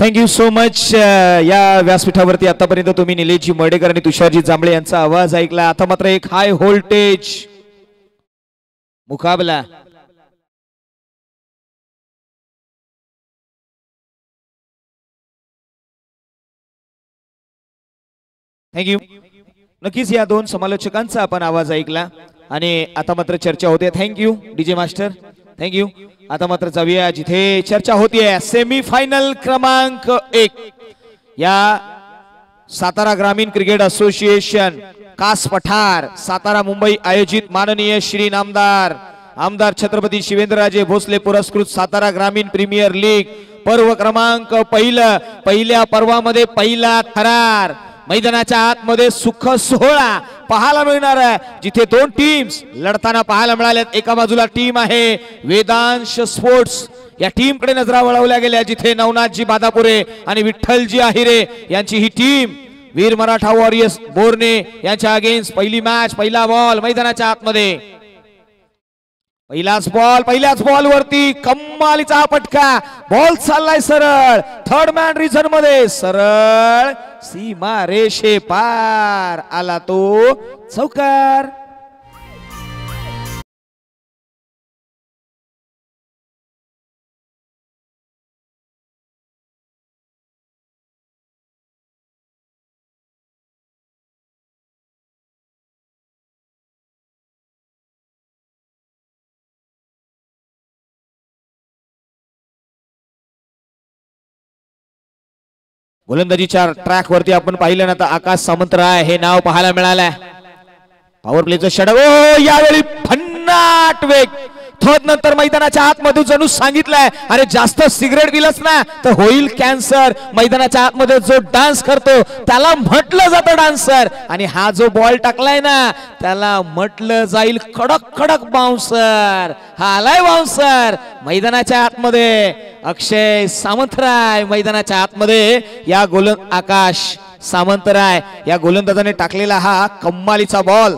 Thank you so much. या व्यासपीठावरती आतापर्यंत तुम्ही निलेशजी मर्डेकर आणि तुषारजी जांभळे यांचा आवाज ऐकला। आता मात्र एक हाय व्होल्टेज मुकाबला। थँक्यू। नक्कीच या दोन समालोचकांचा आपण आवाज ऐकला आणि आता मात्र चर्चा होते। Thank you DJ master, thank you. आता मात्र जाऊया जिथे चर्चा होतीये, सेमीफायनल क्रमांक 1 या सातारा ग्रामीण क्रिकेट असोसिएशन कास पठार सातारा मुंबई आयोजित माननीय श्री नामदार आमदार छत्रपती शिवेंद्रराजे भोसले पुरस्कृत सातारा ग्रामीण प्रीमियर लीग पर्व क्रमांक पहिल्या पर्वामध्ये पहिला थरार मैदानाच्या आतमध्ये सुख सोहळा पाहायला मिळणार आहे, जिथे दोन टीम्स लढताना पाहायला मिळाल्यात। एका बाजूला टीम आहे वेदांश स्पोर्ट्स, या टीम कडे नजरा वळवल्या गेल्या, जिथे नवनाथजी बादापुरे आणि विठ्ठलजी आहिरे यांची ही टीम वीर मराठा वॉरियर्स बोरणे यांच्या अगेन्स्ट पहिली मॅच। पहिला बॉल मैदानाच्या आतमध्ये, पहिल्याच बॉल वरती कमालीचा हा पटका, बॉल चाललाय सरळ थर्ड मॅन रिझन मध्ये, सरळ सीमा रेषे पार आला तो चौकार। गोलंदाजीच्या ट्रॅक वरती आपण पाहिलं ना, तर आकाश सामंतराय हे नाव पाहायला मिळालंय। पॉवर प्लेचं षटक, ओ यावेळी भन्नाट वेग, नंतर मैदानाच्या आतमध्ये जणू सांगितलंय, अरे जास्त सिगरेट पिलस ना तर होईल कॅन्सर। मैदानाच्या आतमध्ये जो डान्स करतो त्याला म्हटलं जातं डान्सर, आणि हा जो बॉल टाकलाय ना त्याला म्हटलं जाईल कडक कडक बाउन्सर। हा आलाय बाउन्सर मैदानाच्या आतमध्ये, अक्षय सामंतराय मैदानाच्या आतमध्ये, या आकाश सामंतराय या गोलंदाजाने टाकलेला हा कमालीचा बॉल।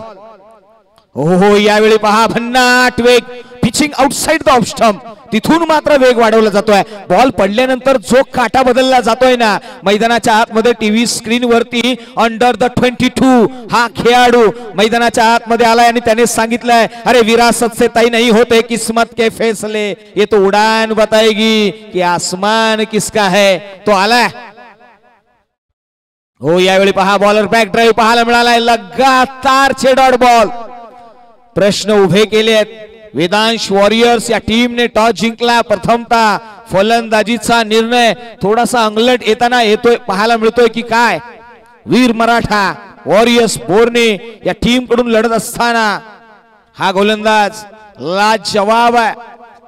हो यावेळी पहा भन्नाट वेग, pitching outside the off stump, तिथून मात्र वेग वाढवला जातोय। बॉल पडल्यानंतर जो काटा बदलला जातोय ना मैदानाच्या आतमध्ये, टीव्ही स्क्रीन वरती अंडर द 22 हा खेळाडू मैदानाच्या आतमध्ये आलाय आणि त्याने सांगितलंय, अरे विरासत से तय नहीं होते किस्मत के फैसले, ये तो उड़ान बताएगी कि आसमान किसका है। तो आलाय। हो यावेळी पहा बॉलर बॅक ड्राईव्ह पाहायला मिळालाय, लगातार डॉट बॉल। प्रश्न उभे केलेत, वेदांश वॉरियर्स या टीमने टॉस जिंकला, प्रथमतः फलंदाजीचा निर्णय थोडासा अंगलट येताना येतोय पाहायला मिळतोय की काय। वीर मराठा वॉरियर्स बोरणे या टीम कडून लढत असताना हा गोलंदाज लाजवाब आहे,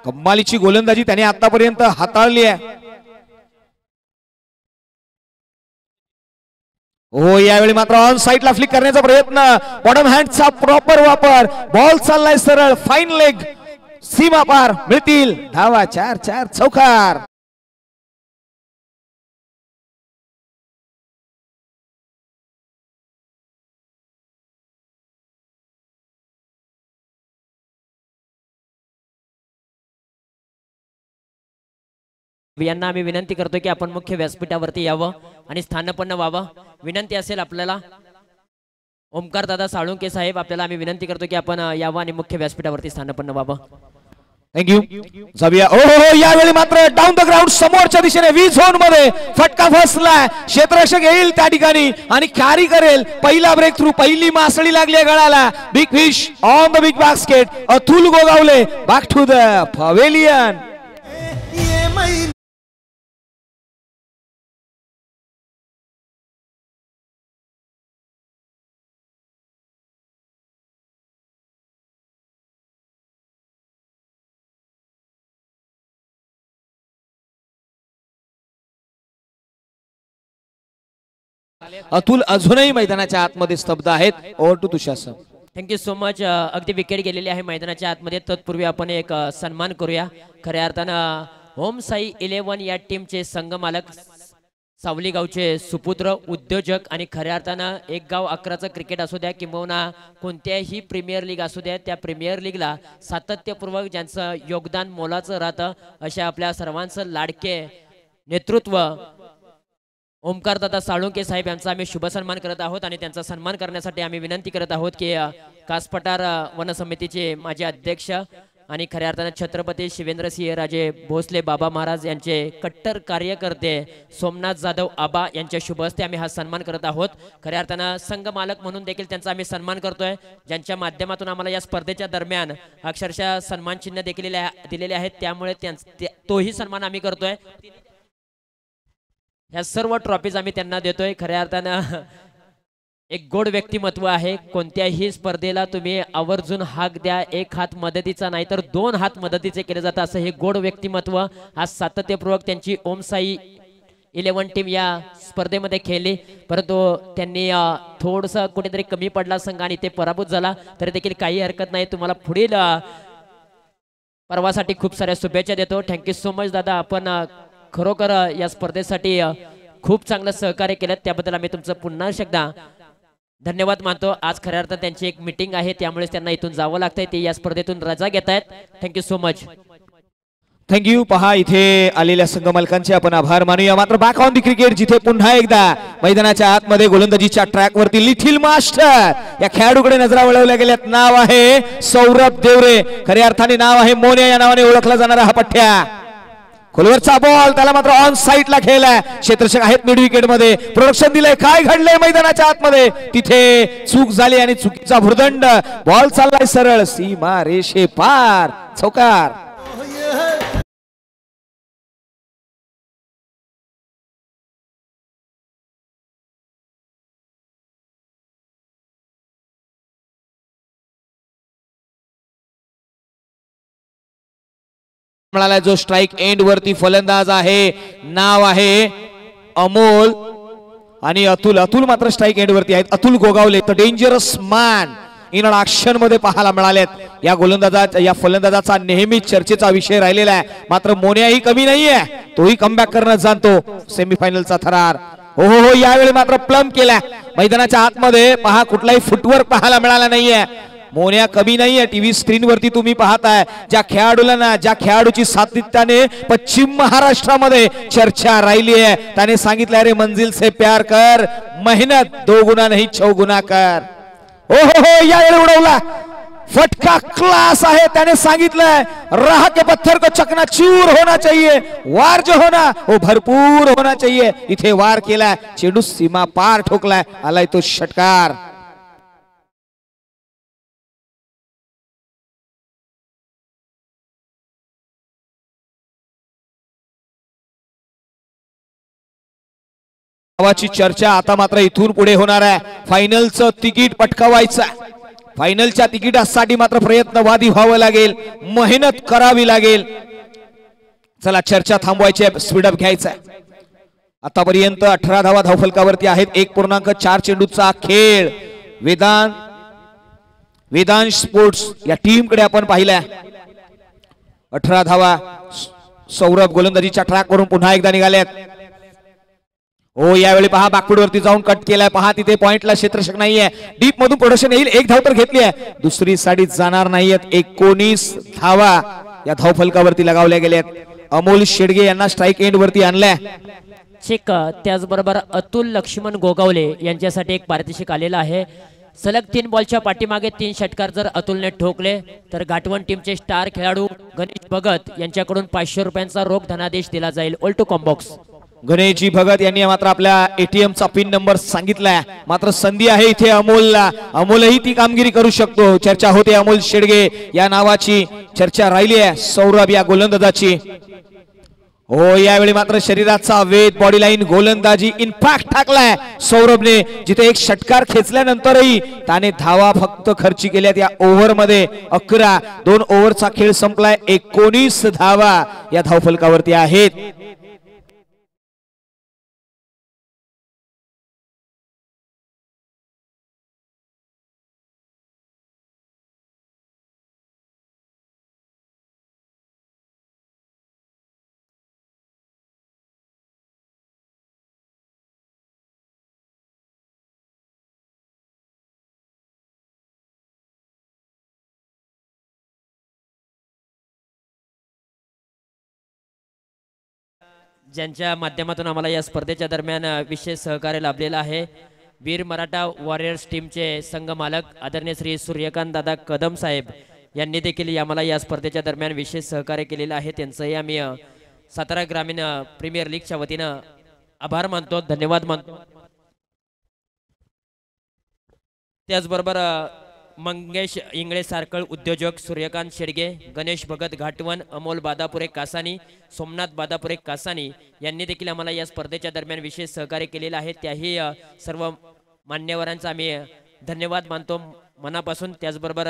कमालीची गोलंदाजी त्याने आतापर्यंत हाताळली आहे। हो यावेळी मात्र ऑन साइडला फ्लिक करण्याचा प्रयत्न, बॉटम हँडचा प्रॉपर वापर, बॉल चाललाय सरळ फाईन लेग, सीमा पार, मिळतील धावा 4-4 चौकार। यांना आम्ही विनंती करतो की आपण मुख्य व्यासपीठावरती यावं आणि स्थानपन्न व्हावं। विनंती असेल आपल्याला, ओमकार दादा साळुंके साहेब आपल्याला आम्ही विनंती करतो की आपण यावं आणि मुख्य व्यासपीठावरती स्थानपन्न व्हावं। थँक्यू जाऊया। ओ यावेळी मात्र डाऊन द ग्राउंड समोरच्या दिशेने वी झोन मध्ये फटका फसलाय, क्षेत्ररक्षक येईल त्या ठिकाणी आणि कॅरी करेल, पहिला ब्रेक थ्रू, पहिली मासळी लागली गळाला, big fish on the big basket, Atul Gogawale back to the pavilion. Atul अजूनही मैदानाच्या आतमध्ये स्तब्ध आहेत। Over to Tushar sir. Thank you so much. अगदी विकेट गेलेली आहे मैदानाच्या आतमध्ये, तत्पूर्वी आपण एक सन्मान करूया। खऱ्या अर्थानं होम साई 11 या टीमचे संघ मालक, सावली गावचे सुपुत्र, उद्योजक आणि खऱ्या अर्थानं एक गाव 11चं क्रिकेट असू द्या किंवा कोणत्याही प्रीमियर लीग असू द्या, त्या प्रीमियर लीगला सातत्यपूर्वक ज्यांचं योगदान मोलाचं राहतं, अशा आपल्या सर्वांचं लाडके नेतृत्व ओमकार दादा साळुंके साहेब यांचा आम्ही शुभ सन्मान करत आहोत आणि त्यांचा सन्मान करण्यासाठी आम्ही विनंती करत आहोत की कासपठार वन समितीचे माजी अध्यक्ष आणि खऱ्या अर्थाने छत्रपती शिवेंद्रसिंह राजे भोसले बाबा महाराज यांचे कट्टर कार्यकर्ते सोमनाथ जाधव आबा यांच्या शुभ हस्ते आम्ही हा सन्मान करत आहोत. खऱ्या अर्थानं संघ मालक म्हणून देखील त्यांचा आम्ही सन्मान करतोय, ज्यांच्या माध्यमातून आम्हाला या स्पर्धेच्या दरम्यान अक्षरशः सन्मान चिन्ह देखील दिलेले आहेत, त्यामुळे तोही सन्मान आम्ही करतोय. ह्या सर्व ट्रॉफीज आम्ही त्यांना देतोय. खऱ्या अर्थानं एक गोड व्यक्तिमत्व आहे. कोणत्याही स्पर्धेला तुम्ही आवर्जून हाक द्या, एक हात मदतीचा नाही तर 2 हात मदतीचे केले जातात, असं हे गोड व्यक्तिमत्व आज सातत्यपूर्वक त्यांची ओम साई 11 टीम या स्पर्धेमध्ये खेळली, परंतु त्यांनी थोडंसं कुठेतरी कमी पडला संघ आणि ते पराभूत झाला, तरी देखील काही हरकत नाही. तुम्हाला पुढील पर्वासाठी खूप साऱ्या शुभेच्छा देतो. थँक्यू सो मच दादा, आपण खरोखर या स्पर्धेसाठी खूप चांगलं सहकार्य केलं, त्याबद्दल आम्ही तुमचं पुन्हा एकदा धन्यवाद मानतो. आज खऱ्या अर्थात त्यांची एक मीटिंग आहे, त्यामुळे त्यांना इथून जावं लागतंय, ते या स्पर्धेतून रजा घेत आहेत. Thank you so much. थँक्यू. पहा इथे आलेल्या संघ मालकांचे आपण आभार मानूया. मात्र बॅक ऑन दी क्रिकेट, जिथे पुन्हा एकदा मैदानाच्या आतमध्ये गोलंदाजीच्या ट्रॅक वरती लिथिल मास्टर या खेळाडूकडे नजरा वळवल्या गेल्यात. नाव आहे सौरभ देवरे, खऱ्या अर्थाने नाव आहे मोन्या या नावाने ओळखला जाणारा हा पठ्या. खोलवरचा बॉल, त्याला मात्र ऑन साईडला खेळलाय. क्षेत्ररक्षक आहेत मिड विकेट मध्ये. प्रोडक्शन दिलंय, काय घडलंय मैदानाच्या आतमध्ये, तिथे चूक झाली आणि चुकीचा भुर्दंड. बॉल चाललाय सरळ सीमा रेषे पार, चौकार. मिळाला जो स्ट्राइक एंड वरती फलंदाज आहे, नाव आहे अमोल आणि अतुल मात्र स्ट्राइक एंड वरती आहेत. Atul Gogawale, the dangerous man in action मध्ये पाहायला मिळालेत. या फलंदाजाचा नेहमी चर्चेचा विषय राहिलेला आहे. मात्र मोन्याही कमी नाहीये, तोही कमबॅक करणं जाणतो. सेमीफायनलचा थरार हो यावेळी मात्र प्लम केला. मैदानाच्या आतमध्ये पहा, कुठलाही फुटवर्क पाहायला मिळाला नाहीये. मोन्या कमी नाहीये. टीव्ही स्क्रीन वरती तुम्ही पाहताय, ज्या खेळाडूची सातत्याने पश्चिम महाराष्ट्रामध्ये चर्चा राहिली आहे, त्याने सांगितलं अरे मंजिल से प्यार कर, मेहनत 2 गुना नहीं 6 गुना कर. हो यावेळी उडवला फटका, क्लास आहे. त्याने सांगितलंय राह के पत्थर को चकनाचूर होना चाहिए, वार जो होना वो भरपूर होना चाहिए. इथे वार केलाय, चेंडू सीमा पार ठोकलाय, आलाय तो षटकार. नावाची चर्चा आता मात्र इथून पुढे होणार आहे. फायनलचं तिकीट पटकावायचं, फायनलच्या तिकिटासाठी मात्र प्रयत्नवादी व्हावं लागेल, मेहनत करावी लागेल. चला चर्चा थांबवायची, स्पीडअप घ्यायचा. आतापर्यंत 18 धावा धावफलकावरती आहेत. 1.4 चेंडूचा खेळ. वेदांश स्पोर्ट्स या टीम कडे आपण पाहिल्या. 18 धावा. सौरभ गोलंदाजीच्या ट्रॅक वरून पुन्हा एकदा निघाल्यात. हो यावेळी पहा बॅकफूट वरती जाऊन कट केलाय. पहा तिथे पॉइंटला क्षेत्ररक्षक नाहीये. डीप मधून प्रोडक्शन येईल. 1 धाव तर घेतली आहे, दुसरी साडी जाणार नाहीयेत. 19 धावा या धावफलकावरती लगावल्या गेल्यात. अमोल शेडगे यांना स्ट्राइक एंड वरती आणलाय. चेक. त्याचबरोबर अतुल लक्ष्मण गोगावले यांच्यासाठी एक पारितोषिक आलेलं आहे. सलग 3 बॉलच्या पाठीमागे 3 षटकार जर अतुलने ठोकले तर घाटवण टीमचे स्टार खेळाडू गणेश भगत यांच्याकडून 500 रुपयांचा रोख धनादेश दिला जाईल. Alto combox. गणेशजी भगत यांनी मात्र आपल्या एटीएम चा पिन नंबर सांगितलाय. मात्र संधी आहे इथे अमोलला, अमोलही ती कामगिरी करू शकतो. चर्चा होते अमोल शेडगे या नावाची, चर्चा राहिली आहे सौरभ या गोलंदाजाची. हो यावेळी मात्र शरीराचा वेध, बॉडी लाईन, गोलंदाजी इम्पॅक्ट टाकलाय सौरभने. जिथे एक षटकार खेचल्यानंतरही त्याने धावा फक्त खर्ची केल्यात या ओव्हर मध्ये. 11 2 ओव्हरचा खेळ संपलाय. 19 धावा या धावफलकावरती आहेत. ज्यांच्या माध्यमातून आम्हाला या स्पर्धेच्या दरम्यान विशेष सहकार्य लाभलेलं आहे, वीर मराठा वॉरियर्स टीमचे संघ मालक आदरणीय श्री सूर्यकांत दादा कदम साहेब यांनी देखील आम्हाला या स्पर्धेच्या दरम्यान विशेष सहकार्य केलेलं आहे. त्यांचंही आम्ही सातारा ग्रामीण प्रीमियर लीगच्या वतीनं आभार मानतो, धन्यवाद मानतो. त्याचबरोबर मंगेश इंगळे सारकळ उद्योजक, सूर्यकांत शेडगे, गणेश भगत घाटवण, अमोल बादापुरे कासानी, सोमनाथ बादापुरे कासानी यांनी देखील आम्हाला या स्पर्धेच्या दरम्यान विशेष सहकार्य केलेलं आहे. त्याही सर्व मान्यवरांचा आम्ही धन्यवाद मानतो मनापासून. त्याचबरोबर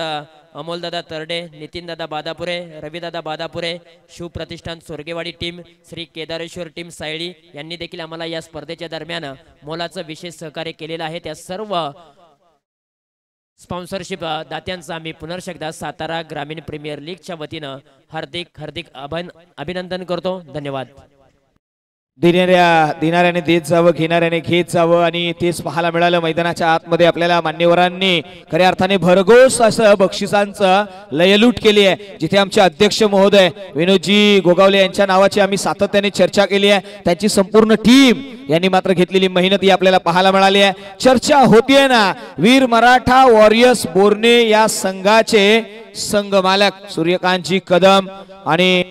अमोलदादा तरडे, नितीनदादा बादापुरे, रविदादा बादापुरे, शिवप्रतिष्ठान सोरगेवाडी टीम, श्री केदारेश्वर टीम सायळी यांनी देखील आम्हाला या स्पर्धेच्या दरम्यान मोलाचं विशेष सहकार्य केलेलं आहे. त्या सर्व स्पॉन्सरशिप दात्यांचं आम्ही पुनर्श एकदा सातारा ग्रामीण प्रीमियर लीगच्या वतीनं हार्दिक हार्दिक अभिनंदन करतो. धन्यवाद. देणाऱ्याने देत जावं, घेणाऱ्याने घेत जावं आणि तेच पाहायला मिळालं मैदानाच्या आतमध्ये. आपल्याला मान्यवरांनी खऱ्या अर्थाने भरघोस असं बक्षिसांचं लयलूट केली आहे. जिथे आमचे अध्यक्ष महोदय विनोदजी गोगावले यांच्या नावाची आम्ही सातत्याने चर्चा केली आहे, त्यांची संपूर्ण टीम यांनी मात्र घेतलेली मेहनत ही आपल्याला पाहायला मिळाली आहे. चर्चा होतीये ना, वीर मराठा वॉरियर्स बोर्ने या संघाचे संघ मालक सूर्यकांतजी कदम आणि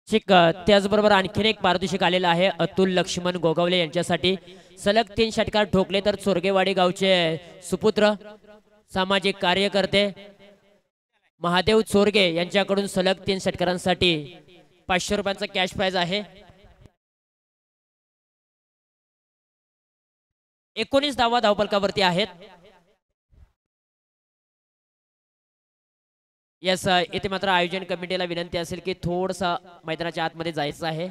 त्याचबरोबर आणखीन एक पारितोषिक आलेलं आहे अतुल लक्ष्मण गोगावले यांच्यासाठी. सलग 3 षटकार ठोकले तर चोरगेवाडी गावचे सुपुत्र सामाजिक कार्यकर्ते महादेव चोरगे यांच्याकडून सलग 3 षटकारांसाठी 500 रुपयांचा कॅश प्राइज आहे. 19 धावा धावफलकावरती आहेत. यस, इथे मात्र आयोजन कमिटीला विनंती असेल की थोडसा मैदानाच्या आतमध्ये जायचं आहे.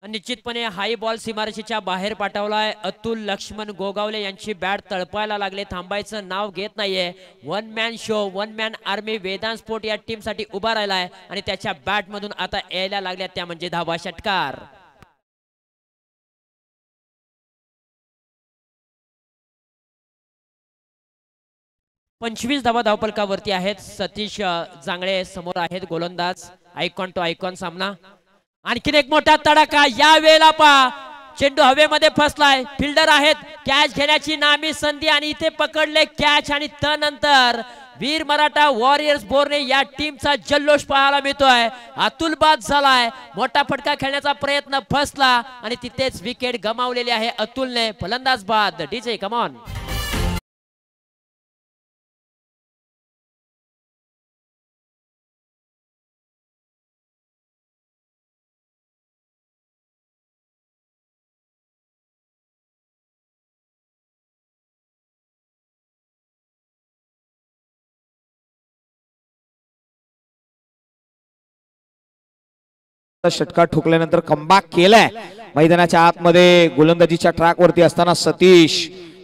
निश्चितपणे हाई बॉल सीमारेषेच्या बाहेर पाठवलाय. अतुल लक्ष्मण गोगावले यांची बॅट तळपायला लागले, थांबायचं नाव घेत नाहीये. One man show, one man army Vedant sport या टीम साठी उभा राहिलाय आणि त्याच्या बॅट मधून आता यायला लागल्या त्या म्हणजे धावा षटकार. पंचवीस धावा धावफलकावरती आहेत. सतीश जांगळे समोर आहेत गोलंदाज. आयकॉन टू आयकॉन सामना. आणखीन एक मोठा तडाखा या वेळेला पहा, चेंडू हवेमध्ये फसलाय, फिल्डर आहेत, कॅच घेण्याची नामी संधी आणि इथे पकडले कॅच आणि त्यानंतर वीर मराठा वॉरियर्स बोर्ने या टीमचा जल्लोष पाहायला मिळतोय. अतुल बाद झालाय, मोठा फटका खेळण्याचा प्रयत्न फसला आणि तिथेच विकेट गमावलेली आहे अतुलने. फलंदाज बाद. DJ come on. षटकार ठोकल्यानंतर कमबॅक केलाय मैदानाच्या आतमध्ये. गोलंदाजीच्या ट्रॅक वरती असताना सतीश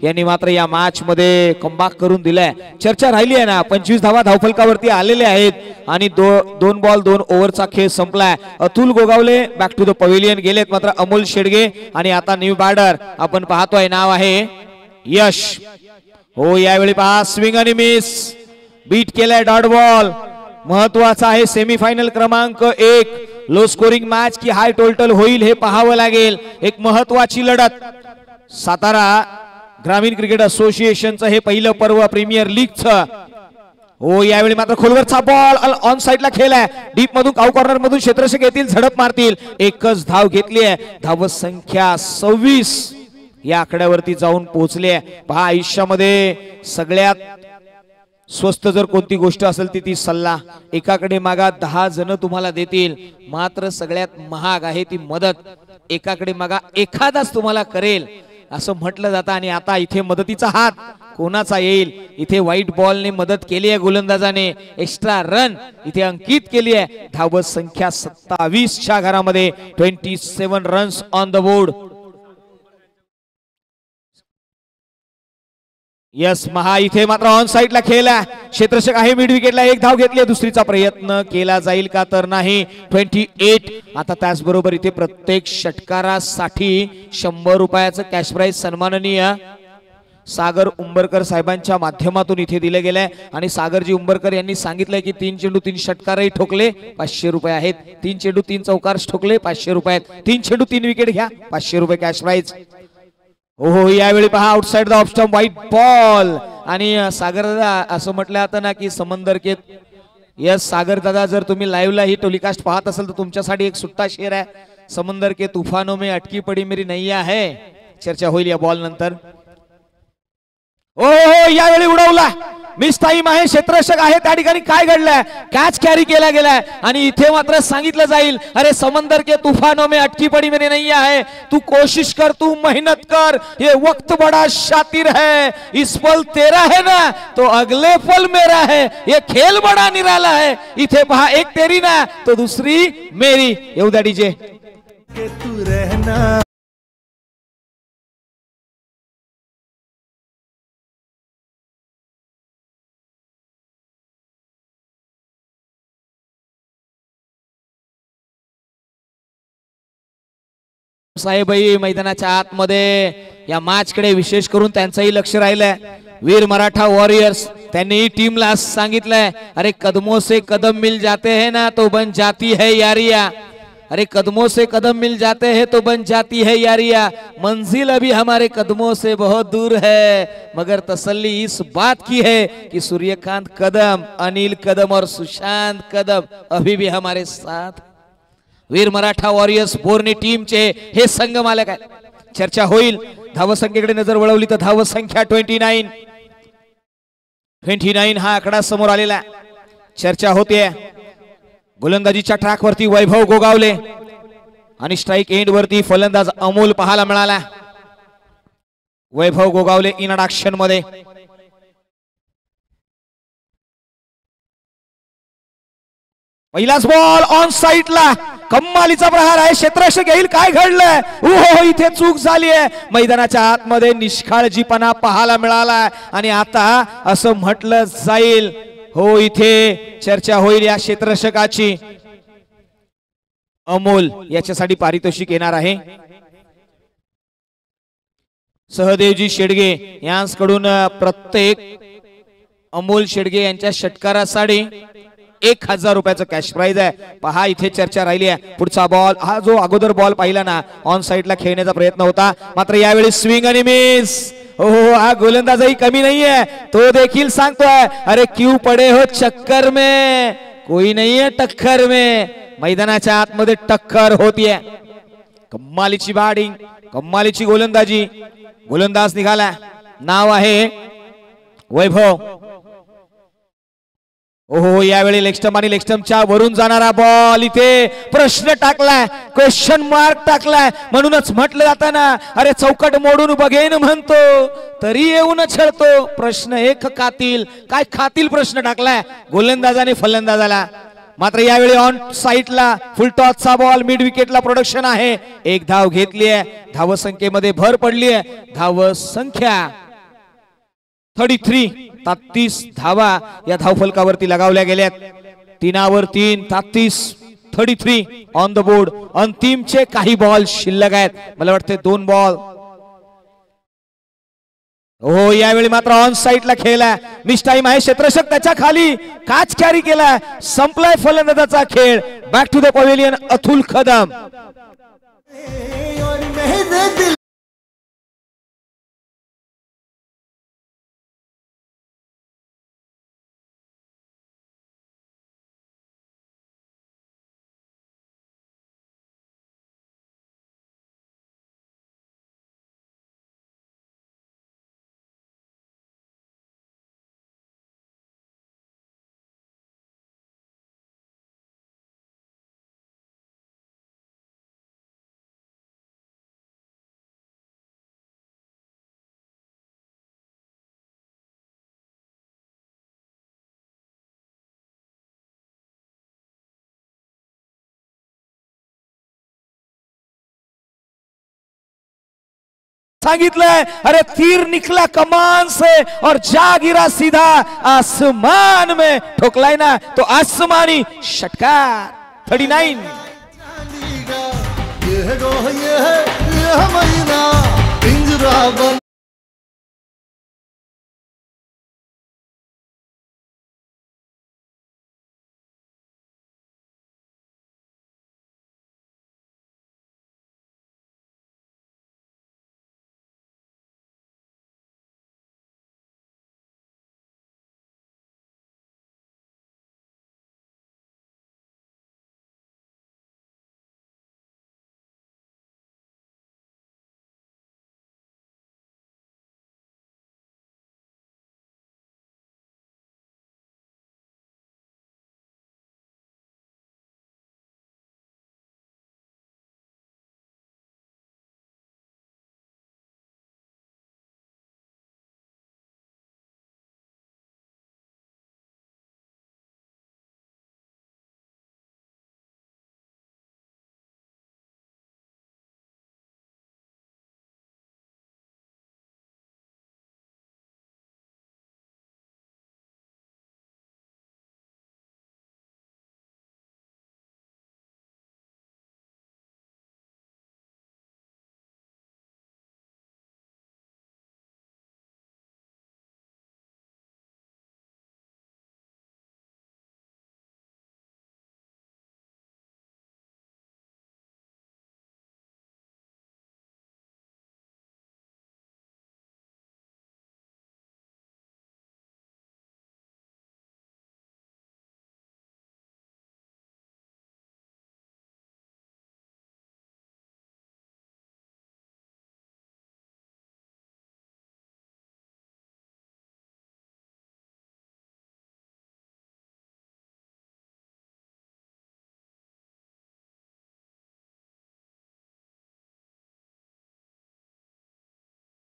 यांनी मात्र या मॅच मध्ये कमबॅक करून दिलाय. चर्चा राहिली आहे ना, 25 धावा धावफलकावरती आलेले आहेत आणि 2 बॉल 2 ओव्हरचा खेळ संपलाय. Atul Gogawale back to the pavilion गेलेत, मात्र अमोल शेडगे आणि आता न्यू बॅटर आपण पाहतोय नाव आहे यश. हो, यावेळी पहा स्विंग आणि मिस, बीट केलाय डॉट बॉल. महत्वाचा आहे सेमीफायनल क्रमांक 1. लो स्कोरिंग मॅच की हाय टोटल होईल हे पाहावं लागेल. एक महत्वाची लढत सातारा ग्रामीण क्रिकेट असोसिएशनचं हे पहिलं पर्व प्रीमियर लीगचं. हो यावेळी मात्र खोलवरचा बॉल ऑन साइडला खेळलाय. डीप मधून काऊ कॉर्नर मधून क्षेत्ररक्षक येतील, झडप मारतील. एकच धाव घेतली आहे. धाव संख्या 26 या आकड्यावरती जाऊन पोहोचली आहे. पहा आयुष्यामध्ये सगळ्यात स्वस्त जर कोणती गोष्ट असेल ती सल्ला. एकाकडे मागा 10 जण तुम्हाला देतील, मात्र सगळ्यात महाग आहे ती मदत. एकाकडे मागा एखादाच तुम्हाला करेल असं म्हटलं जातं. आणि आता इथे मदतीचा हात कोणाचा येईल. इथे व्हाईट बॉलने मदत केली आहे गोलंदाजाने. एक्स्ट्रा रन इथे अंकित केली आहे. धाव संख्या 27 च्या घरामध्ये 27 runs on the board. Yes महा इथे मात्र ऑन साइडला खेळला. क्षेत्ररक्षक आहे मिड विकेटला. एक धाव घेतली. दुसरीचा प्रयत्न केला जाईल का तर नाही. 28. आता त्याचबरोबर इथे प्रत्येक षटकारासाठी 100 रुपयाचं कॅश प्राइज सन्माननीय सागर उंबरकर साहेबांच्या माध्यमातून इथे दिले गेले. आणि सागरजी उंबरकर यांनी सांगितलंय की 3 चेंडू 3 षटकारही ठोकले 500 रुपये आहेत. 3 चेंडू 3 चौकार ठोकले 500 रुपये आहेत. 3 चेंडू 3 विकेट घ्या 500 रुपये कॅश प्राइज. हो यावेळी पहा outside the off stump white ball. आणि सागर दादा असं म्हटलं जातं ना की समंदर के. यस सागर दादा जर तुम्ही लाईव्हला ही टेलिकास्ट पाहत असेल तर तुमच्यासाठी एक सुट्टा शेर आहे. समंदर के तुफानों में अटकी पडी मेरी नैया है. चर्चा होईल या बॉल नंतर. हो यावेळी उडवला. मिस टाइम आहे. क्षेत्ररक्षक आहे त्या ठिकाणी. काय घडलंय. कॅच कॅरी केला गेलाय. आणि इथे मात्र सांगितलं जाईल अरे समंदर के तूफानों में अटकी पड़ी मेरी नैया है. तू कोशिश कर, तू मेहनत कर. ये वक्त बड़ा शातिर है. इस पल तेरा है ना तो अगले पल मेरा है. ये खेल बड़ा निराला है. इथे पहा एक तेरी ना तो दुसरी मेरी. येऊ द्या डीजे. तू रहना साहेबही मैदानाच्या आतमध्ये या मॅच कडे विशेष करून त्यांचंही लक्ष राहिलंय. वीर मराठा वॉरियर्स त्यांनी टीमला सांगितलंय अरे कदमों से कदम मिल जाते हैं ना तो बन जाती है यारिया. अरे कदमों से कदम मिल जाते हैं तो बन जाती है यारिया. मंजिल अभी हमारे कदमों से बहुत दूर है मगर तसल्ली इस बात की है कि सूर्यकांत कदम, अनिल कदम और सुशांत कदम अभी भी हमारे साथ. वीर मराठा वॉरियर्स बोर्नी टीमचे हे संघ मालक आहे. चर्चा होईल. धावसंख्येकडे नजर वळवली तर धावसंख्या 29 हा आकडा समोर आलेला. चर्चा होते. गोलंदाजीच्या ट्रॅक वरती वैभव गोगावले आणि स्ट्राइक एंड वरती फलंदाज अमोल पाहायला मिळाला. वैभव गोगावले इन ॲक्शन मध्ये. पहिलाच बॉल ऑन साइडला. कम्मालीचा प्रहार आहे. क्षेत्ररक्षक येईल. काय घडलंय. ओहो इथे चूक झाली आहे. मैदानाच्या आतमध्ये निष्काळजीपणा पाहायला मिळाला. आणि आता असं म्हटलं जाईल हो इथे चर्चा होईल या क्षेत्ररक्षकाची. अमोल याच्यासाठी पारितोषिक येणार आहे. सहदेवजी शेडगे यांकडून प्रत्येक अमोल शेडगे यांच्या षटकारासाठी 1000 रुपयाचं कॅश प्राइज आहे. पहा इथे चर्चा राहिली आहे. पुढचा बॉल हा जो अगोदर बॉल पाहिला ना ऑन साइडला खेळण्याचा प्रयत्न होता मात्र यावेळी स्विंग आणि मिस. हो हा गोलंदाजही कमी नाहीये. तो देखील सांगतोय अरे क्यू पडे हो चक्कर में कोई नहीं है टक्कर में. मैदानाच्या आतमध्ये टक्कर होतीये. कम्मालीची बॅटिंग, कम्मालीची गोलंदाजी. गोलंदाज निघाला. नाव आहे वैभव. ओहो यावेळी लेगस्टंप आणि लेगस्टंपच्या वरून जाणारा बॉल. इथे प्रश्न टाकलाय, क्वेश्चन मार्क टाकलाय. म्हणूनच म्हटलं जातं ना अरे चौकट मोडून बघेन म्हणतो तरी येऊन छळतो. प्रश्न एक खातील. काय खातील प्रश्न टाकलाय गोलंदाजाने फलंदाजाला. मात्र यावेळी ऑन साइडला फुल टॉसचा बॉल मिड विकेटला प्रोडक्शन आहे. एक धाव घेतली आहे. धावसंख्येमध्ये भर पडली आहे. धावसंख्या 33 धावा या धावफलकावरती लगावल्या गेल्यात. 3 3 33 ऑन द बोर्ड. अंतिमचे काही बॉल शिल्लक आहेत. मला वाटते 2 बॉल. हो यावेळी मात्र ऑन साइडला खेळला. मिस टाइम आहे. क्षेत्ररक्षक त्याच्या खाली. काच कॅरी केला. संपलाय फलंदाजाचा खेळ. Back to the pavilion Atul Kadam. सांगितलंय, अरे तीर निकला कमान से और जा गिरा सीधा आसमान में, ठोकलाय ना तो आसमानी षटकार। 39 ये महीना पिंजरा बन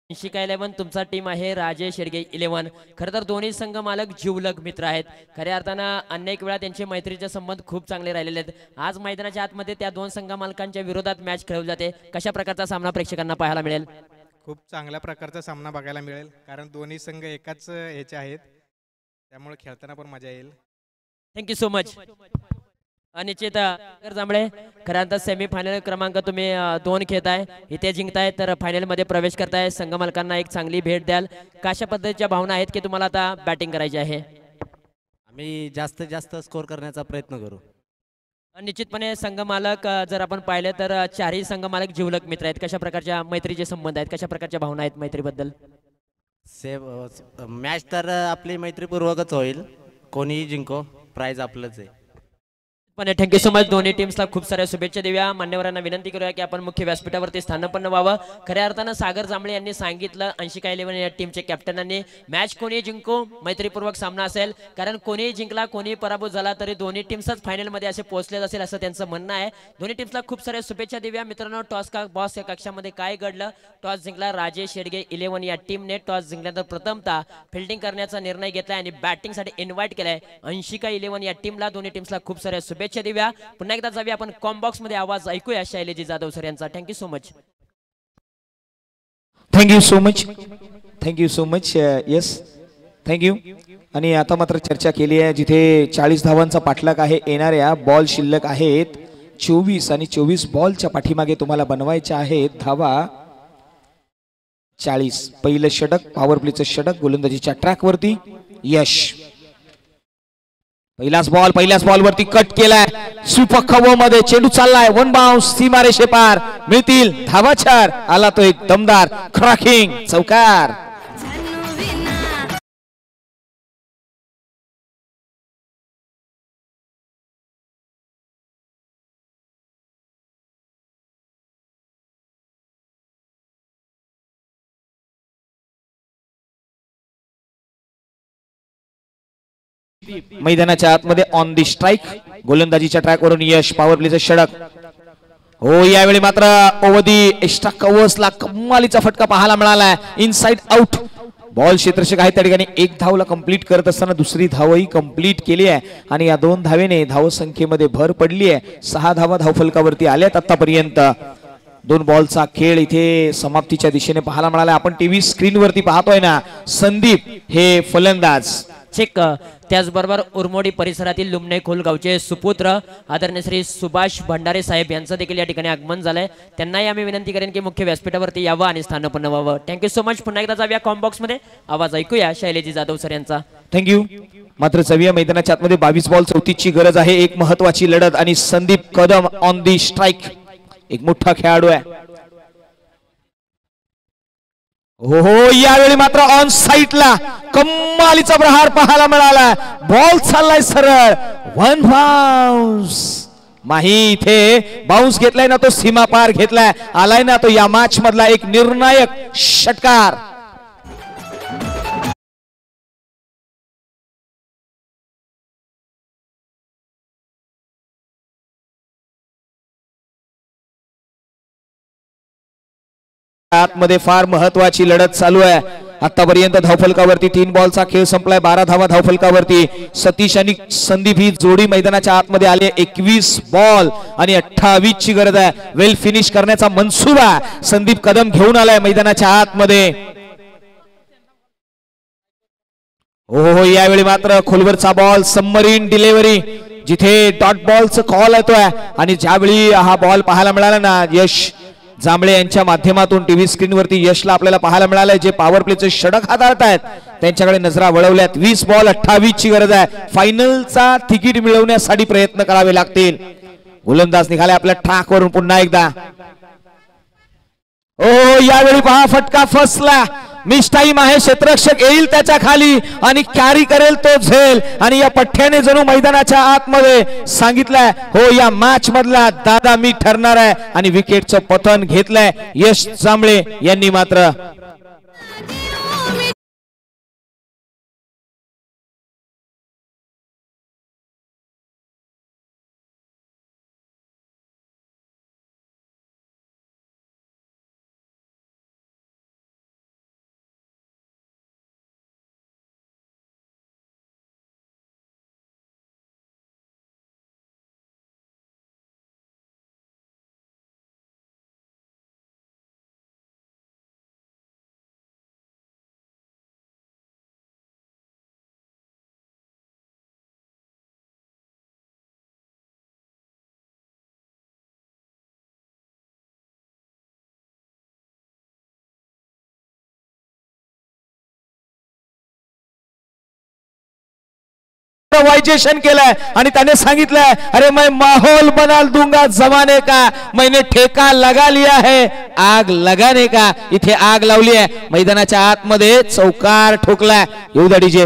शिका 11 तुमचा टीम आहे राजेश शेडगे 11। खरं तर दोन्ही संघ मालक जीवलग मित्र आहेत। खऱ्या अर्थानं अनेक वेळा त्यांचे मैत्रीचे संबंध खूप चांगले राहिलेले आहेत। आज मैदानाच्या आतमध्ये त्या दोन संघ मालकांच्या विरोधात मॅच खेळवली जाते। कशा प्रकारचा सामना प्रेक्षकांना पाहायला मिळेल? खूप चांगल्या प्रकारचा सामना बघायला मिळेल, कारण दोन्ही संघ एकाच ह्याचे आहेत, त्यामुळे खेळताना पण मजा येईल। Thank you so much. निश्चित जांभळे, खऱ्या अर्थात सेमीफायनल क्रमांक तुम्ही 2 खेळताय, इथे जिंकताय तर फायनल मध्ये प्रवेश करताय। संघ मालकांना एक चांगली भेट द्याल, कशा पद्धतीच्या भावना आहेत की तुम्हाला आता बॅटिंग करायची आहे? आम्ही जास्तीत जास्त स्कोर करण्याचा प्रयत्न करू। निश्चितपणे संघ मालक जर आपण पाहिले तर चारही संघ मालक जीवलग मित्र आहेत। कशा प्रकारच्या मैत्रीचे संबंध आहेत, कशा प्रकारच्या भावना आहेत मैत्रीबद्दल? मॅच तर आपली मैत्रीपूर्वकच होईल, कोणीही जिंको, प्राइज आपलंच आहे। Thank you so much. दोन्ही टीम्सला खूप साऱ्या शुभेच्छा देऊया। मान्यवरांना विनंती करूया की आपण मुख्य व्यासपीठावरती स्थानापन्न व्हावं। खऱ्या अर्थानं सागर जांभळे यांनी सांगितलं, 80-11 या टीमच्या कॅप्टनांनी, मॅच कोणी जिंको मैत्रीपूर्वक सामना असेल, कारण कोणी जिंकला कोणी पराभूत झाला तरी दोन्ही टीम्सच फायनलमध्ये असे पोहोचले असेल असं त्यांचं म्हणणं आहे। दोन्ही टीम्सला खूप साऱ्या शुभेच्छा देऊया। मित्रांनो, टॉस का बॉस या कक्षामध्ये काय घडलं? टॉस जिंकला राजेश शेडगे 11 या टीमने। टॉस जिंकल्यानंतर प्रथमतः फिल्डिंग करण्याचा निर्णय घेतलाय आणि बॅटिंगसाठी इन्व्हाइट केलाय 80-11 या टीमला। दोन्ही टीम्सला खूप साऱ्या शुभेच्छा देऊया। पुन्हा एकदा जाऊया आपण कॉम्बॉक्स मध्ये आवाज ऐकूया शैलेजी जाधव सर यांचा। Thank you so much. Thank you so much, thank you so much, yes thank you. आणि आता मात्र चर्चा केली आहे, जिथे 40 धावांचा पाठलाग आहे, येणाऱ्या बॉल शिल्लक आहेत 24 आणि 24 बॉलच्या पाठीमागे तुम्हाला बनवायच्या आहेत धावा 40। पहिलं षटक, पॉवर प्लेचं षटक गोलंदाजीच्या ट्रॅक वरती यश। पहिल्याच बॉल वरती कट केलाय, सुपक मध्ये चेंडू चाललाय, 1 बाउन्स, सीमारेषे पार, मिळतील धावा 4। आला तो एक दमदार क्रॅकिंग चौकार। मैदानाच्या आतमध्ये ऑन दी स्ट्राइक, गोलंदाजीच्या ट्रॅक वरून यश, पॉवर प्लेचं षटक। हो, यावेळी मात्र ओव्हर दी एक्स्ट्रा कव्हर्सला कमालीचा फटका पाहायला मिळाला, इनसाइड आउट। बॉल क्षेत्ररक्षक आहे त्या ठिकाणी 1 धावला कंप्लीट करत असताना दुसरी धावही कंप्लीट केली आहे आणि या 2 धावेने धाव संख्येमध्ये भर पडली आहे। 6 धावा धावफलकावरती आल्यात आतापर्यंत। 2 बॉलचा खेळ इथे समाप्तीच्या दिशेने पाहायला मिळाला. आपण टीव्ही स्क्रीनवरती पाहतोय ना, संदीप हे फलंदाज. चेक. त्याचबरोबर उरमोडी परिसरातील लुमणे खोल गावचे सुपुत्र आदरणीय श्री सुभाष भंडारे साहेब यांचं देखील या ठिकाणी आगमन झालंय. त्यांनाही आम्ही विनंती करेन की मुख्य व्यासपीठावरती यावं आणि स्थानपन्न व्हावं. Thank you so much. पुन्हा एकदा जाऊया कॉम बॉक्स मध्ये, आवाज ऐकूया शैलेजी जाधव सर यांचा. थँक्यू. मात्र जाऊया मैदानाच्या आतमध्ये 22 बॉल 34ची गरज आहे. एक महत्वाची लढत आणि Sandeep Kadam on the strike. एक मोठा खेळाडू आहे. हो हो, यावेळी मात्र ऑन साईडला कमालीचा प्रहार पाहायला मिळाला. बॉल चाललाय सरळ. 1 बाउन्स. माही इथे बाउन्स घेतलाय ना, तो सीमा पार घेतलाय. आलाय ना तो या मॅच मधला एक निर्णायक षटकार. आतमध्ये फार महत्वाची लढत चालू आहे. आतापर्यंत धावफलकावरती 3 बॉलचा खेळ संपलाय. 12 धावा धावफलकावरती. सतीश आणि संदीप ही जोडी मैदानाच्या आतमध्ये आले. 21 बॉल आणि 28 ची गरज आहे. वेल फिनिश करण्याचा मनसुबा संदीप कदम घेऊन आलाय मैदानाच्या आतमध्ये. हो, यावेळी मात्र खोलवरचा बॉल, सबमरीन डिलिव्हरी, जिथे डॉट बॉलचं कॉल येतोय. आणि ज्यावेळी हा बॉल पाहायला मिळाला ना, यश जांभळे यांच्या माध्यमातून टीव्ही स्क्रीनवरती यशला आपल्याला पाहायला मिळालंय, जे पॉवर प्लेचे षटक हाताळतायत त्यांच्याकडे नजरा वळवल्यात. 20 बॉल 28 ची गरज आहे. फायनलचा तिकीट मिळवण्यासाठी प्रयत्न करावे लागतील. गोलंदाज निघाले आपल्या ट्रॅकवरून पुन्हा एकदा. ओ, यावेळी पहा फटका फसला. मिस टाइम आहे. क्षेत्ररक्षक येईल त्याच्या खाली आणि कॅरी करेल तो झेल. आणि या पठ्ठ्याने जणू मैदानाच्या आतमध्ये सांगितलंय, हो या मॅच मधला दादा मी ठरणार आहे. आणि विकेटचं पतन घेतलंय यश जांभळे यांनी. मात्र वाइजेशन केलंय आणि त्याने सांगितलंय, अरे मैं माहौल बना दूंगा जमाने का, मैंने ठेका लगा लिया है आग लगाने का. इथे आग लावली आहे. मैदानाच्या आतमध्ये चौकार ठोकलाय. येऊ द्या डीजे.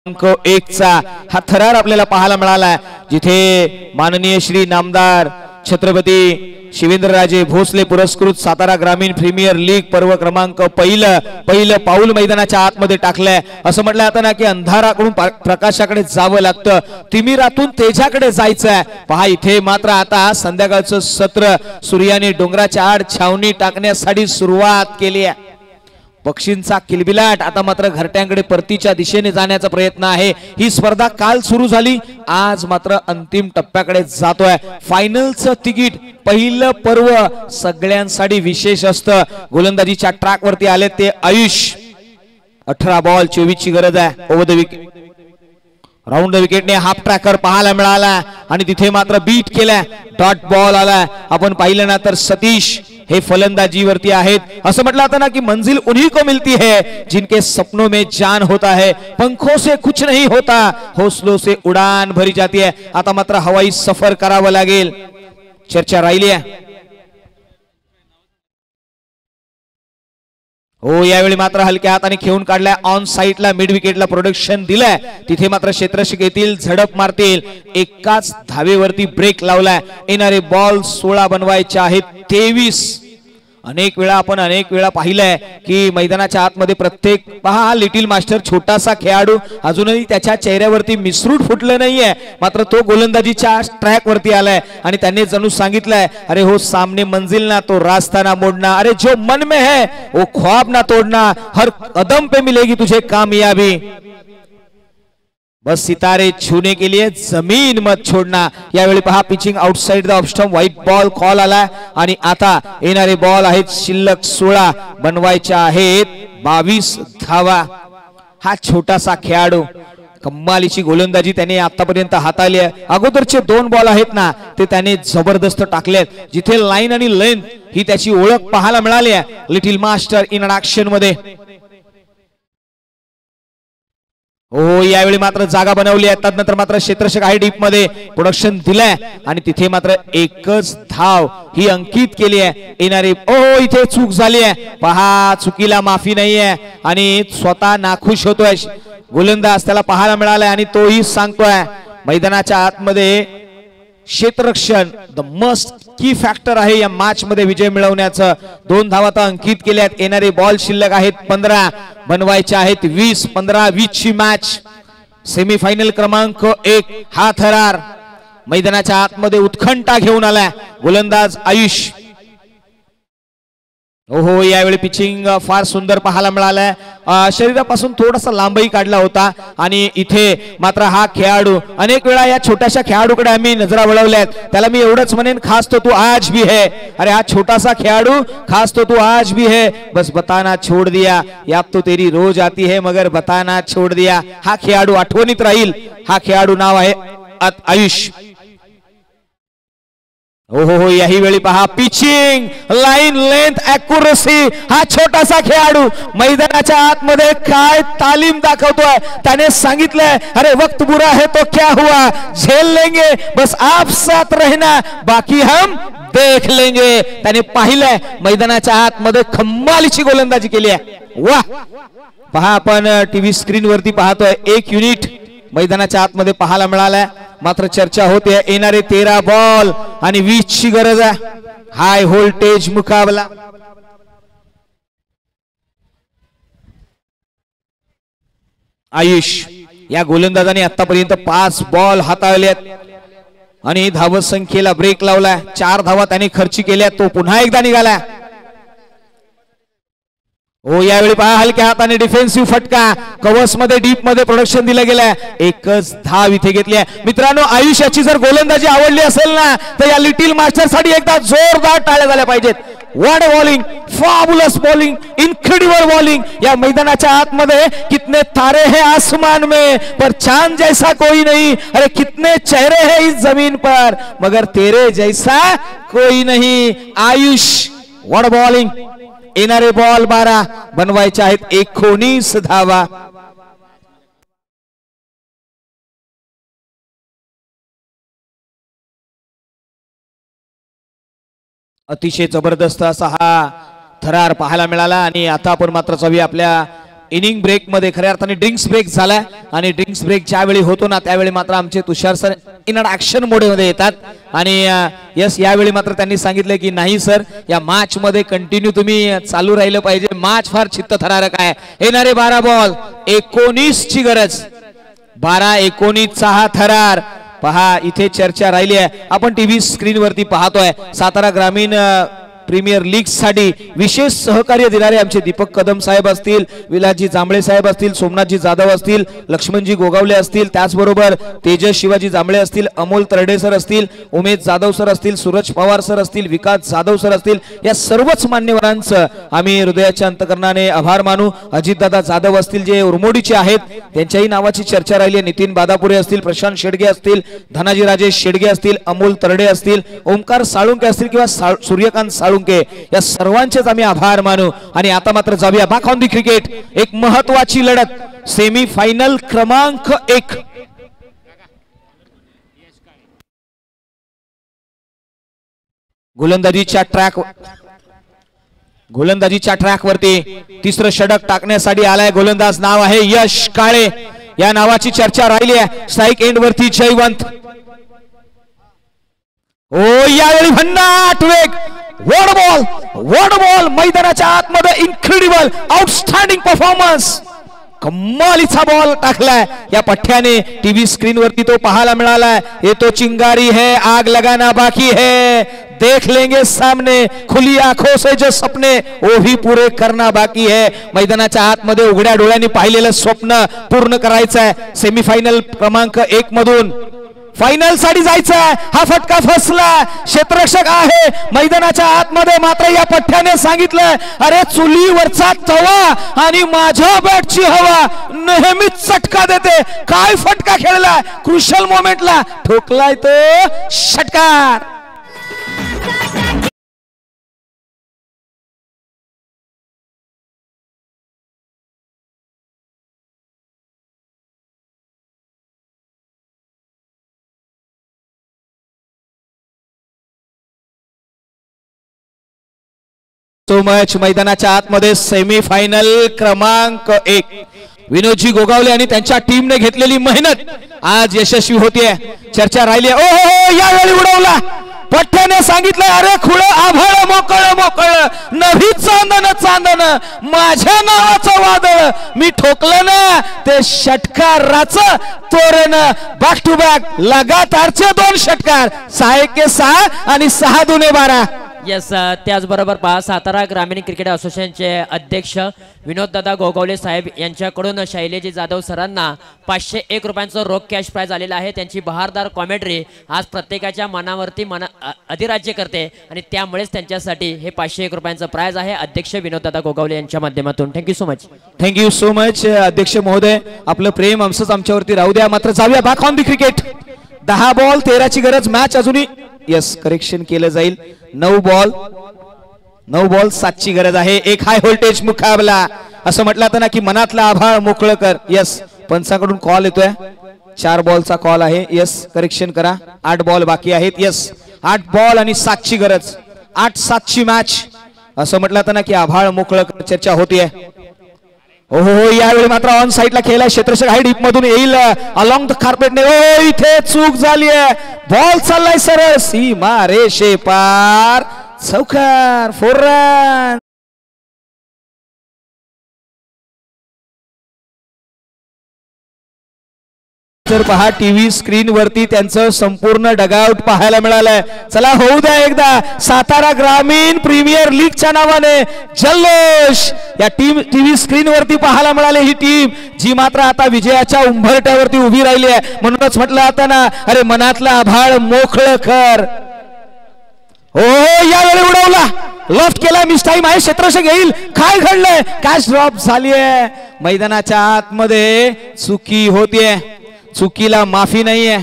अंक 1 चा हा थरार आपल्याला पाहायला मिळाला, जिथे माननीय श्री नामदार छत्रपती शिवेंद्रराजे भोसले पुरस्कृत सातारा ग्रामीण प्रीमियर लीग पर्व क्रमांक पहिलं पाऊल मैदानाच्या आतमध्ये टाकलंय. असं म्हटलं जातं ना की अंधाराकडून प्रकाशाकडे जावं लागतं, तिमिरातून तेजाकडे जायचंय. पहा इथे मात्र आता संध्याकाळचं सत्र सूर्याने डोंगराच्या आड छावणी टाकण्यासाठी सुरुवात केली आहे. पक्षींचा किलबिलाट आता मात्र घरट्यांकडे परतीच्या दिशेने जाण्याचा प्रयत्न आहे. ही स्पर्धा काल सुरू झाली, आज मात्र अंतिम टप्प्याकडे जातोय. फायनलचं तिकीट, पहिलं पर्व सगळ्यांसाठी विशेष असतं. गोलंदाजीच्या ट्रॅक वरती आले ते आयुष. 18 बॉल 24 ची गरज आहे. Over the wicket, round the विकेटने हाफ ट्रॅकर पाहायला मिळाला आणि तिथे मात्र बीट केलाय. डॉट बॉल आलाय. आपण पाहिलं ना तर सतीश हे फलंदाजीवरती आहेत. असं म्हटलं जातं ना की मंजिल उन्हीं को मिलती है जिनके सपनों में जान होता है, पंखों से कुछ नहीं होता, हौसलों से उड़ान भरी जाती है. आता मात्र हवाई सफर करावं लागेल. चर्चा राहिली आहे. हो, यावेळी मात्र हलक्या हाताने खेळून काढलाय. ऑन साईडला मिड विकेटला प्रोडक्शन दिलंय. तिथे मात्र क्षेत्ररक्षक येतील, झडप मारतील. एकाच धावेवरती ब्रेक लावलाय. येणारे बॉल 16 बनवायचे आहेत. 23 अनेक वेळा पाहिलंय की मैदानाच्या आतमध्ये प्रत्येक पहा लिटिल मास्टर छोटासा खेळाडू अजूनही त्याच्या चेहऱ्यावरती मिसरूट फुटलं नाहीये, मात्र तो गोलंदाजीच्या ट्रॅक वरती आलाय आणि त्याने जणू सांगितलंय अरे हो सामने मंजिल ना तो रास्ता ना मोड़ना, अरे जो मन में है वो ख्वाब ना तोड़ना, हर कदम पे मिलेगी तुझे कामयाबी, बस सितारे छूने के लिए जमीन मत छोड़ना। यावेळी पहा pitching outside the off stump, white ball call आला आणि आता येणारे बॉल आहेत शिल्लक 16, बनवायच्या आहेत 22 धावा। हा छोटासा खेळाडू कमालीची गोलंदाजी त्याने आतापर्यंत हाताळली आहे। अगोदरचे 2 बॉल आहेत ना ते त्याने जबरदस्त टाकलेत, जिथे लाईन आणि लेंथ ही त्याची ओळख पाहायला मिळाली आहे लिटिल मास्टर इन ऍक्शन मध्ये। हो यावेळी मात्र जागा बनवली आहे, त्यानंतर मात्र क्षेत्ररक्षक आहे डीप मध्ये प्रोडक्शन दिलंय आणि तिथे मात्र एकच धाव ही अंकित केली आहे येणारी। ओ इथे चूक झाली आहे, पहा चुकीला माफी नाहीये आणि स्वतः नाखुश होतोय गोलंदाज, त्याला पाहायला मिळालाय आणि तोही सांगतोय मैदानाच्या आतमध्ये क्षेत्ररक्षण द मस्ट की फॅक्टर आहे या मॅच मध्ये विजय मिळवण्याचं। 2 धावा तर अंकित केल्यात, येणारे बॉल शिल्लक आहेत 15, बनवायचे आहेत 20, 15-20 ची मॅच। सेमीफायनल क्रमांक 1 हा थरार मैदानाच्या आतमध्ये उत्कंठा घेऊन आलाय गोलंदाज आयुष। ओहो यावेळी पिचिंग फार सुंदर पाहायला मिळालाय, शरीरापासून थोडासा लांबही काढला होता आणि इथे मात्र हा खेळाडू अनेक वेळा या छोट्याशा खेळाडूकडे आम्ही नजरा वळवल्यात, त्याला मी एवढंच म्हणेन खास तो तू आज भी है, अरे हा छोटासा खेळाडू खास तो तू आज भी है, बस बताना छोड़ दिया, याद तो तेरी रोज आती है मगर बताना छोड़ दिया। हा खेळाडू आठवणीत राहील, हा खेळाडू नाव आहे आयुष। हो याही वेळी पहा पिचिंग लाईन लेंथ ॲक्युरसी, हा छोटासा खेळाडू मैदानाच्या आतमध्ये काय तालीम दाखवतोय, त्याने सांगितलंय अरे वक्त बुरा है तो क्या हुआ, झेल लेंगे बस आप साथ रहना बाकी हम देख लेंगे। त्याने पाहिलंय मैदानाच्या आतमध्ये कमालीची गोलंदाजी केली आहे, वाह। पहा आपण टीव्ही स्क्रीन वरती पाहतोय 1 युनिट मैदानाच्या आतमध्ये पाहायला मिळालाय, मात्र चर्चा होते येणारे 13 बॉल आणि 20 ची गरज आहे, हाय व्होल्टेज मुकाबला। आयुष या गोलंदाजाने आतापर्यंत 5 बॉल हाताळलेत आणि धाव संख्येला ब्रेक लावलाय, 4 धावा त्याने खर्ची केल्या, तो पुन्हा एकदा निघाला। हो यावेळी पहा हलक्या हाताने डिफेन्सिव्ह फटका, कव्हर्स मध्ये डीप मध्ये प्रोडक्शन दिलं गेलंय, एकच धाव इथे घेतली आहे। मित्रांनो आयुष्याची जर गोलंदाजी आवडली असेल ना तर या लिटिल मास्टर साठी एकदा जोरदार टाळ्या झाल्या पाहिजेत। What bowling, fabulous bowling, incredible bowling. या मैदानाच्या आतमध्ये कितने तारे हैं आसमान में पर चांद जैसा कोई नहीं, अरे कितने चेहरे हैं इस जमीन पर मगर तेरे जैसा कोई नहीं। आयुष व्हाट बॉलिंग, येणारे बॉल 12, बनवायचे आहेत 19 धावा। अतिशय जबरदस्त असा हा थरार पाहायला मिळाला आणि आता आपण मात्र जाऊया आपल्या इनिंग ब्रेक मध्ये। खऱ्या अर्थाने ड्रिंक्स ब्रेक झालाय आणि ड्रिंक्स ब्रेक ज्यावेळी होतो ना त्यावेळी मात्र आमचे तुषार सर इन ऍक्शन मोड मध्ये येतात आणि यस यावेळी मात्र त्यांनी सांगितलं की नाही सर या मॅच मध्ये कंटिन्यू तुम्ही चालू राहिलं पाहिजे, मॅच फार चित्तथरारक आहे। येणारे 12 बॉल 19 ची गरज, 12-19 चा हा थरार। पहा इथे चर्चा राहिली आहे, आपण टीव्ही स्क्रीन वरती पाहतोय सातारा ग्रामीण प्रीमियर लीग साठी विशेष सहकार्य देणारे आमचे दीपक कदम साहेब असतील, विलासजी जांभळे साहेब असतील, सोमनाथजी जाधव असतील, लक्ष्मणजी गोगावले असतील, त्याचबरोबर तेजस शिवाजी जांभळे असतील, अमोल तरडे सर असतील, उमेश जाधव सर असतील, सूरज पवार सर असतील, विकास जाधव सर असतील, या सर्वच मान्यवरांचं आम्ही हृदयाच्या अंतकरणाने आभार मानू। अजितदादा जाधव असतील जे उरमोडीचे आहेत, त्यांच्याही नावाची चर्चा राहिली आहे। नितीन बादापुरे असतील, प्रशांत शेडगे असतील, धनाजी राजेश शेडगे असतील, अमोल तरडे असतील, ओमकार साळुंके असतील किंवा सूर्यकांत साळुंके, या सर्वांचेच आम्ही आभार मानू। आणि आता मात्र जाऊया बॅक ऑन दी क्रिकेट, एक महत्वाची लढत, सेमी फायनल क्रमांक 1। गोलंदाजीच्या ट्रॅक वरती तिसरं षटक टाकण्यासाठी आलाय गोलंदाज, नाव आहे यश काळे, या नावाची चर्चा राहिली आहे। स्ट्राइक एंड वरती जयवंत, ओ यावेळी भन्नाट वेग, वॉट बॉल मैदानाच्या आतमध्ये इन्क्रेडिबल आउटस्टँडिंग परफॉर्मन्स, कमालीचा बॉल टाकलाय या पठ्याने. टीव्ही स्क्रीन वरती तो पाहायला मिळालाय. ये तो चिंगारी है, आग लगाना बाकी है, देख लेंगे सामने, खुली आंखों से जो सपने वो भी पूरे करना बाकी है. मैदानाच्या आतमध्ये उघड्या डोळ्यांनी पाहिलेलं स्वप्न पूर्ण करायचं आहे. सेमीफायनल क्रमांक 1 मधून फायनल साठी जायचं आहे. हा फटका फसला, क्षेत्ररक्षक आहे मैदानाच्या आतमध्ये. मात्र या पठ्याने सांगितलं, अरे चुलीवरचा तवा आणि माझ्या बॅटची हवा नेहमीच चटका देते. काय फटका खेळलाय, क्रुशल मोमेंटला ठोकलाय तो षटकार. So much. मैदानाच्या आतमध्ये सेमीफायनल क्रमांक 1 विनोदजी गोगावले आणि त्यांच्या टीमने घेतलेली मेहनत आज यशस्वी होतीये. चर्चा राहिली. ओ यावेळी उडवला पठ्याने सांगितलं, अरे खुळ आभाळ मोकळ मोकळ, नभी चांदन चांदन, माझ्या नावाचं वादळ, मी ठोकलं ना ते षटकाराचं तोरण. बॅक टू बॅक लगातारचे 2 षटकार, 6-1-6 आणि 6-2-12. यस, त्याचबरोबर पहा सातारा ग्रामीण क्रिकेट असोसिएशनचे अध्यक्ष विनोददादा गोगावले साहेब यांच्याकडून शैलेजी जाधव सरांना 501 रुपयांचं रोख कॅश प्राइज आलेलं आहे. त्यांची बहारदार कॉमेंट्री आज प्रत्येकाच्या मनावरती अधिराज्य करते आणि त्यामुळेच त्यांच्यासाठी हे 501 रुपयांचं प्राइज आहे. अध्यक्ष विनोददादा गोगावले यांच्या माध्यमातून thank you so much. Thank you so much अध्यक्ष महोदय, आपलं प्रेम आमचंच आमच्यावरती राहू द्या. मात्र जाऊया back on the cricket. 10 ball 13ची गरज. मॅच अजूनही यस करेक्शन केलं जाईल. 9 बॉल 7ची गरज आहे. एक हाय व्होल्टेज मुकाबला असं म्हटलं तर ना की मनातला आभाळ मोकळं कर. यस पंचाकडून कॉल येतोय. 4 बॉलचा कॉल आहे. यस करेक्शन करा. 8 बॉल बाकी आहेत. यस 8 बॉल आणि 7ची गरज. 8-7ची मॅच असं म्हटलं तर ना की आभाळ मोकळं कर. चर्चा होतीये. हो यावेळी मात्र ऑन साइडला खेळला क्षेत्ररक्षक आहे. डीप मधून येईल अलॉंग द कार्पेटने. इथे चूक झाली आहे. बॉल चाललाय सरळ सीमा रेषे पार. चौकार. 4 रन. तर पहा टीव्ही स्क्रीन वरती त्यांचं संपूर्ण डगआउट पाहायला मिळालंय. चला होऊ द्या एकदा सातारा ग्रामीण प्रीमियर लीगच्या नावाने जल्लोष. या टीम टीव्ही स्क्रीन वरती पाहायला मिळाले. ही टीम जी मात्र आता विजयाच्या उंबरठ्यावरती उभी राहिली आहे. म्हणूनच म्हटलं आता ना, अरे मनातला आभाळ मोकळं कर. हो यावेळी उडवला, लॉफ्ट केला, मिस टाइम आहे. क्षेत्ररक्षक येईल. काय घडलंय, कॅच ड्रॉप झालीये. मैदानाच्या आतमध्ये चुकी होतीये. चुकीला माफी नाहीये.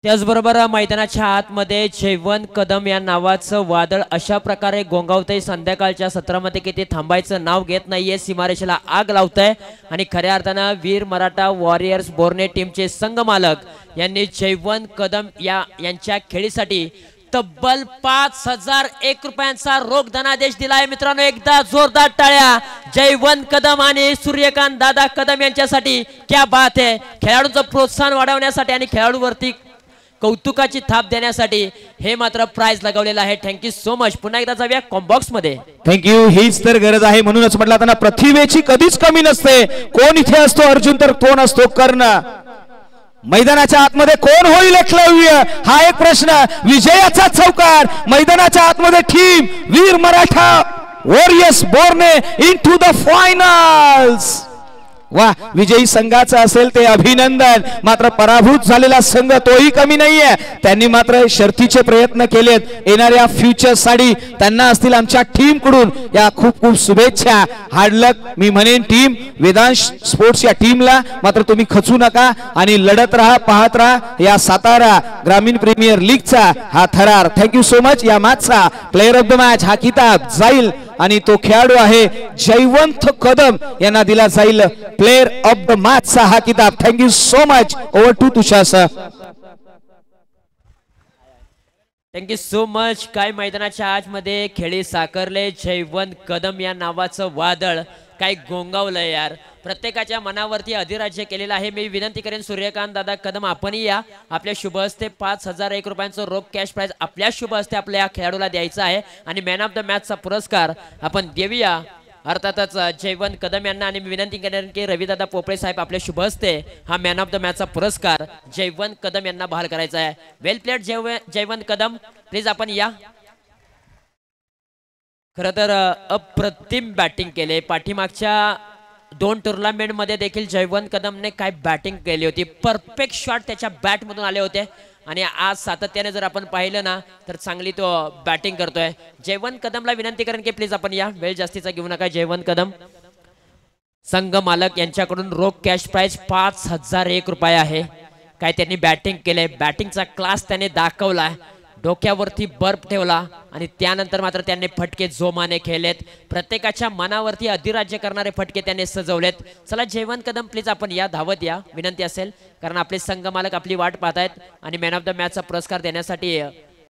त्याचबरोबर मैदानाच्या आतमध्ये जयवंत कदम या नावाचं वादळ अशा प्रकारे गोंगावतंय. संध्याकाळच्या सत्रामध्ये किती थांबायचं नाव घेत नाहीये. सीमारेषेला आग लावतंय आणि खऱ्या अर्थानं वीर मराठा वॉरियर्स बोर्ने टीमचे संघमालक यांनी जयवंत कदम यांच्या खेळीसाठी तब्बल 5001 रुपयांचा रोख धनादेश दिलाय. मित्रांनो एकदा जोरदार टाळ्या जयवंत कदम आणि सूर्यकांत दादा कदम यांच्यासाठी. क्या बात आहे. खेळाडूंचं प्रोत्साहन वाढवण्यासाठी आणि खेळाडूवरती कौतुकाची थाप देण्यासाठी हे मात्र प्राइज लगवलेलं आहे. Thank you so much. पुन्हा एकदा जाऊया कॉम्बॉक्स मध्ये. थँक्यू. हीच तर गरज आहे. म्हणूनच म्हटलं त्यांना प्रतिभेची कधीच कमी नसते. कोण इथे असतो अर्जुन तर कोण असतो कर्ण. मैदानाच्या आतमध्ये कोण होईल एकलव्य हा एक प्रश्न. विजयाचा चौकार. मैदानाच्या आतमध्ये team Veer Maratha warriors borne into the finals. वा विजयी संघाचा असेल ते अभिनंदन. मात्र पराभूत झालेला संघ तोही कमी नाहीये. त्यांनी मात्र शर्थीचे प्रयत्न केलेत. येणाऱ्या फ्युचर साठी त्यांना असतील आमच्या टीम कडून या खूप खूप शुभेच्छा. हार्ड लक मी म्हणेन टीम वेदांश स्पोर्ट्स या टीमला. मात्र तुम्ही खचू नका आणि लढत राहा, पाहत राहा या सातारा ग्रामीण प्रीमियर लीगचा हा थरार. Thank you so much. या मॅचचा प्लेअर ऑफ द मॅच हा किताब जाईल आणि तो खेळाडू आहे जयवंत कदम यांना दिला जाईल. प्लेअर ऑफ द मॅच चा हा किताब. Thank you so much. Over to Tushar sir. Thank you so much. काय मैदानाच्या आजमध्ये खेळी साकारले जयवंत कदम या नावाचं वादळ काय गोंगावलंय यार. प्रत्येकाच्या मनावरती अधिराज्य केलेलं आहे. मी विनंती करेन सूर्यकांत दादा कदम आपणही या. आपल्या शुभ हस्ते 5,001 रुपयांचं रोख कॅश प्राइज आपल्या शुभ हस्ते आपल्या या खेळाडूला द्यायचा आहे आणि मॅन ऑफ द मॅचचा पुरस्कार आपण देऊया अर्थातच जयवंत कदम यांना. आणि मी विनंती करेन की रविदादा पोपळे साहेब आपल्या शुभ हस्ते हा मॅन ऑफ द मॅचचा पुरस्कार जयवंत कदम यांना बहाल करायचा आहे. वेल प्लेड जयवंत कदम, प्लीज आपण या. खरं तर अप्रतिम बॅटिंग केले. पाठीमागच्या 2 टुर्नामेंट मध्ये देखील जयवंत कदमने काय बॅटिंग केली होती. परफेक्ट शॉट त्याच्या बॅट मधून आले होते आणि आज सातत्याने जर आपण पाहिलं ना तर चांगली तो बॅटिंग करतोय. जयवंत कदमला विनंती करेन की प्लीज आपण या. वेळ जास्तीचा घेऊ नका. जयवंत कदम, संघ मालक यांच्याकडून रोख कॅश प्राइज 5,001 रुपये आहे. काय त्यांनी बॅटिंग केलंय, बॅटिंगचा क्लास त्याने दाखवलाय. डोक्यावरती बर्फ ठेवला आणि त्यानंतर मात्र त्यांनी फटके जोमाने खेळलेत. प्रत्येकाच्या मनावरती अधिराज्य करणारे फटके त्यांनी सजवलेत. चला जयवंत कदम प्लीज आपण या, धावत या. विनंती असेल कारण आपले संघ मालक आपली वाट पाहतायत आणि मॅन ऑफ द मॅचचा पुरस्कार देण्यासाठी